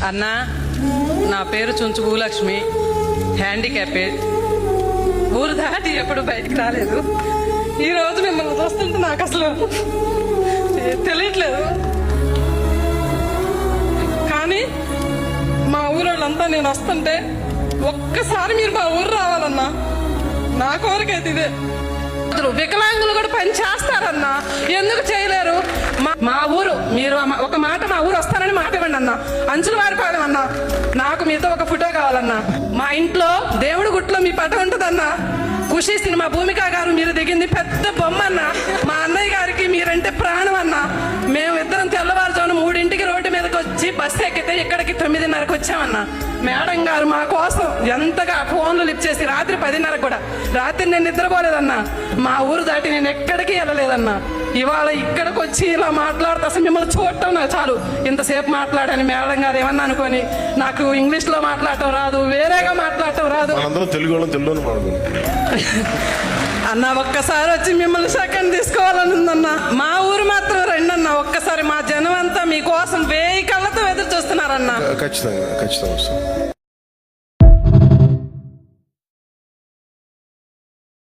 అన్నా, నా పేరు చుంచు భూలక్ష్మి, హ్యాండిక్యాపెడ్. ఊరు దాటి ఎప్పుడు బయటికి రాలేదు. ఈరోజు మిమ్మల్ని చూస్తుంటే నాకు అసలు తెలియట్లేదు. కానీ మా ఊరోళ్ళంతా నేను వస్తుంటే ఒక్కసారి మీరు మా ఊరు రావాలన్నా. నా కోరికైతే ఇదే. వికలాంగులు కూడా పని చేస్తారన్నా, ఎందుకు చేయలేరు? మా ఊరు మీరు ఒక మాట, మా ఊరు వస్తానని మాట ఇవ్వండి అన్న. అంచుల వారిపాలెం అన్నా, నాకు మీతో ఒక ఫోటో కావాలన్నా. మా ఇంట్లో దేవుడి గుట్లో మీ పటం ఉంటుందన్నా. ఖుషి సినిమా భూమిక గారు మీరు దిగింది పెద్ద బొమ్మ అన్న. మా అన్నయ్య గారికి మీరంటే ప్రాణం అన్న. మేము ఇద్దరం తెల్లవారుజామున 3ంటికి రోడ్డు మీదకి వచ్చి బస్సు ఎక్కితే ఇక్కడికి 9:30కి వచ్చామన్నా. మేడం గారు మా కోసం ఎంతగా ఫోన్లు లిఫ్ట్ చేసి రాత్రి 10:30 కూడా, రాత్రి నేను నిద్రపోలేదన్నా. మా ఊరు దాటి నేను ఎక్కడికి వెళ్ళలేదన్నా. ఇవాళ ఇక్కడికి వచ్చి ఇలా మాట్లాడుతూ అసలు మిమ్మల్ని చూడటం నాకు చాలు. ఇంతసేపు మాట్లాడని మేడం గారు ఏమన్నా అనుకోని, నాకు ఇంగ్లీష్ లో మాట్లాడటం రాదు, వేరేగా మాట్లాడటం రాదు అన్న. ఒక్కసారి వచ్చి మిమ్మల్ని సెకండ్ తీసుకోవాలని ఉందన్నా. మా ఊరు మాత్రం రండన్నా. ఒక్కసారి మా జనం అంతా మీకోసం 1000 కళ్ళతో ఎదురు చూస్తున్నారన్నా. ఖచ్చితంగా ఖచ్చితంగా.